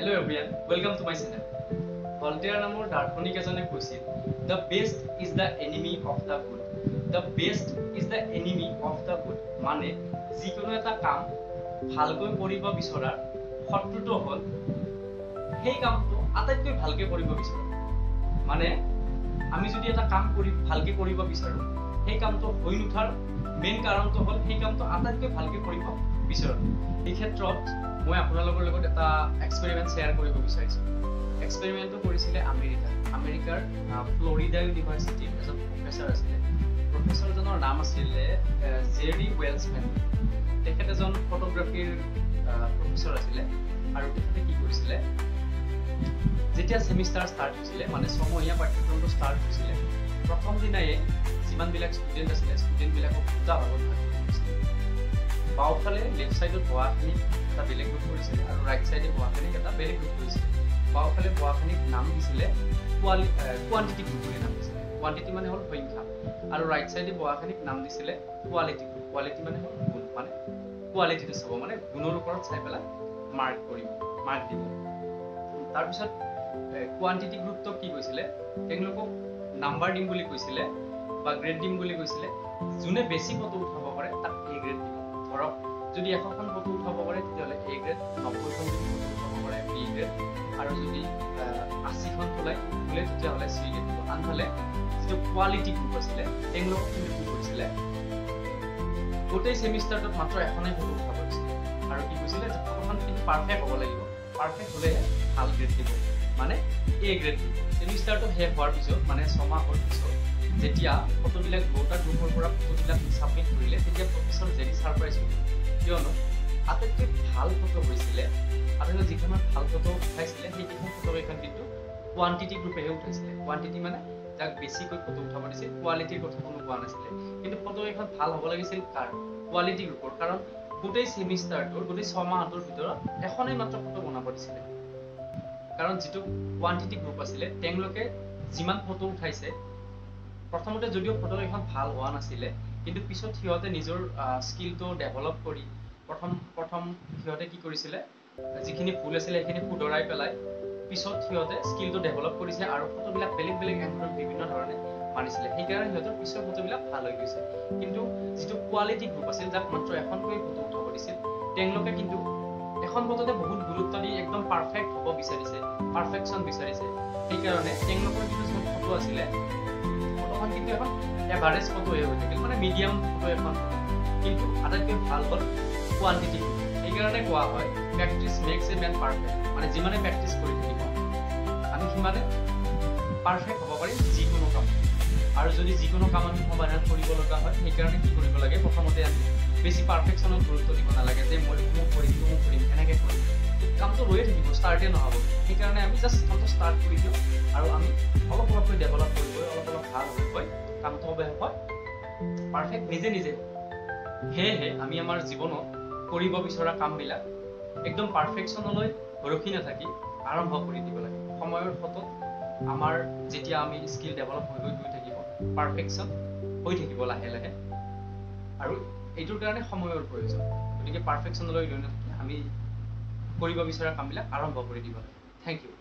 Hello everyone, welcome to my channel. Voltaire নামৰ দাৰ্শনিক এজনে কৈছিল, the best is the enemy of the good. The best is the enemy of the good. মানে যিকোনো এটা কাম ভালকৈ কৰিব বিচৰাৰ শত্ৰুটো হ'ল সেই কামটো আটাইতকৈ ভালকৈ কৰিব বিচৰা। মানে আমি যদি এটা কাম ভালকৈ কৰিব বিচাৰো, সেই কামটো হৈ নুঠাৰ মেইন কাৰণটো হ'ল সেই কামটো আটাইতকৈ ভালকৈ কৰিব বিচৰা। এই ক্ষেত্ৰত মই আপোনালোকৰ লগত এটা এক্সপেৰিমেন্ট শ্বেয়াৰ কৰিব বিচাৰিছো। এক্সপেৰিমেন্টটো কৰিছিলে আমেৰিকাৰ ফ্লৰিডা ইউনিভাৰ্চিটিৰ এজন প্ৰফেসৰ আছিলে। প্ৰফেসৰজনৰ নাম আছিলে জেৰি ৱেলছমেন। তেখেত এজন ফটোগ্ৰাফিৰ প্ৰফেসৰ আছিলে আৰু তেখেতে কি কৰিছিলে, যেতিয়া সেমিষ্টাৰ ষ্টাৰ্ট হৈছিলে, মানে ছমহীয়া পাঠ্যক্ৰমটো ষ্টাৰ্ট হৈছিলে, প্ৰথম দিনাই যিমানবিলাক ষ্টুডেণ্ট আছিলে ষ্টুডেণ্টবিলাকক দুটা ভাগত ভাগ কৰিছিলে। বাওঁফালে লেফ্ট সাইডত বহাখিনিক এটা বেলেগ গ্ৰুপ কৰিছিলে আৰু ৰাইট সাইডে বহাখিনিক এটা বেলেগ গ্ৰুপ কৰিছিলে। বাওঁফালে বহাখিনিক নাম দিছিলে কোৱান্টিটি গ্ৰুপ বুলি নাম দিছিলে। কোৱান্টিটি মানে হ'ল সংখ্যা, আৰু ৰাইট সাইডে বহাখিনিক নাম দিছিলে কোৱালিটি গ্ৰুপ। কোৱালিটি মানে হ'ল গুণ, মানে কোৱালিটিটো চাব, মানে গুণৰ ওপৰত চাই পেলাই মাৰ্ক দিব। তাৰপিছত কোৱান্টিটি গ্ৰুপটোক কি কৈছিলে, তেওঁলোকক নাম্বাৰ দিম বুলি কৈছিলে বা গ্ৰেড দিম বুলি কৈছিলে। যোনে বেছি ফটো উঠাব পাৰে তাক এ গ্ৰেড দিব। ধৰক যদি 100খন ফটো উঠাব পাৰে তেতিয়াহ'লে এ গ্ৰেড, 90খন যদি ফটো উঠাব পাৰে বি গ্ৰেড, আৰু যদি 80খন তোলে তেতিয়াহ'লে চি গ্ৰেড দিব। আনফালে যিটো কোৱালিটি গ্ৰুপ আছিলে তেওঁলোকক কিন্তু কি কৰিছিলে, গোটেই সেমিষ্টাৰটোত মাত্ৰ এখনেই ফটো উঠাব দিছিলে আৰু কি কৈছিলে যে ফটোখন কিন্তু পাৰফেক্ট হ'ব লাগিব। পাৰফেক্ট হ'লে ভাল গ্ৰেড দিব, মানে এ গ্ৰেড দিব। সেমিষ্টাৰটো শেষ হোৱাৰ পিছত, মানে 6 মাহৰ পিছত যেতিয়া ফটোবিলাক দুটা গ্ৰুপৰ পৰা ফটোবিলাক ছাবমিট কৰিলে, তেতিয়া প্ৰফেসৰ জেৰি ছাৰপ্ৰাইজ হ'ল। কিয়নো আটাইতকৈ ভাল ফটো হৈছিলে, আপোনালোকে যিখনত ভাল ফটো উঠাইছিলে সেইকেইখন ফটোকেইখন কিন্তু কোৱান্টিটি গ্ৰুপেহে উঠাইছিলে। কোৱান্টিটি মানে যাক বেছিকৈ ফটো উঠাব দিছিল, কোৱালিটিৰ কথা কোনো কোৱা নাছিলে। কিন্তু ফটোকেইখন ভাল হ'ব লাগিছিল কাৰ? কোৱালিটি গ্ৰুপৰ। কাৰণ গোটেই সেমিষ্টাৰটোৰ, গোটেই 6 মাহটোৰ ভিতৰত এখনেই মাত্ৰ ফটো বনাব দিছিলে। কাৰণ যিটো কোৱান্টিটি গ্ৰুপ আছিলে তেওঁলোকে যিমান ফটো উঠাইছে, প্ৰথমতে যদিও ফটোকেইখন ভাল হোৱা নাছিলে, কিন্তু পিছত সিহঁতে নিজৰ স্কিলটো ডেভেলপ কৰি প্ৰথম সিহঁতে কি কৰিছিলে, যিখিনি ভুল আছিলে সেইখিনি শুধৰাই পেলাই পিছত সিহঁতে স্কিলটো ডেভেলপ কৰিছে আৰু ফটোবিলাক বেলেগ বেলেগ এংগলত বিভিন্ন ধৰণে মাৰিছিলে। সেইকাৰণে সিহঁতৰ পিছৰ ফটোবিলাক ভাল হৈ গৈছে। কিন্তু যিটো কোৱালিটি গ্ৰুপ আছিল, যাক মাত্ৰ এখনকৈ ফটো উঠাব দিছিল, তেওঁলোকে কিন্তু এখন ফটোতে বহুত গুৰুত্ব দি একদম পাৰফেক্ট হ'ব বিচাৰিছে, পাৰফেকশ্যন বিচাৰিছে। সেইকাৰণে তেওঁলোকৰ যিটো ফটো আছিলে, ফটোখন কিন্তু এখন এভাৰেজ ফটোহে হৈ থাকিল, মানে মিডিয়াম ফটো এখন। কিন্তু আটাইতকৈ ভাল হ'ল কোৱান্টিটি। সেইকাৰণে কোৱা হয় practice makes a man perfect. মানে যিমানে প্ৰেক্টিচ কৰি থাকিব আমি সিমানে পাৰফেক্ট হ'ব পাৰিম যিকোনো কাম। আৰু যদি যিকোনো কাম আমি সমাধান কৰিব লগা হয়, সেইকাৰণে কি কৰিব লাগে, প্ৰথমতে আমি বেছি পাৰফেকশ্যনত গুৰুত্ব দিব নালাগে যে মই মোক কৰিম এনেকৈ কৰিম। কামটো ৰৈয়ে থাকিব, ষ্টাৰ্টে নহ'ব। সেইকাৰণে আমি জাষ্ট কামটো ষ্টাৰ্ট কৰি দিওঁ আৰু আমি অলপ অলপকৈ ডেভেলপ কৰি গৈ অলপ ভাল হৈ গৈ কামটো হ'ব পাৰফেক্ট নিজে। সেয়েহে আমি আমাৰ জীৱনত কৰিব বিচৰা কামবিলাক একদম পাৰফেকশ্যনলৈ ৰখি নাথাকি আৰম্ভ কৰি দিব লাগে। সময়ৰ ফটোত আমাৰ যেতিয়া আমি স্কিল ডেভেলপ হৈ গৈ থাকিব, পাৰফেকশ্যন হৈ থাকিব লাহে লাহে, আৰু এইটোৰ কাৰণে সময়ৰ প্ৰয়োজন। গতিকে পাৰফেকশ্যনলৈ লৈ নাথাকি আমি কৰিব বিচৰা কামবিলাক আৰম্ভ কৰি দিব লাগে। Thank U.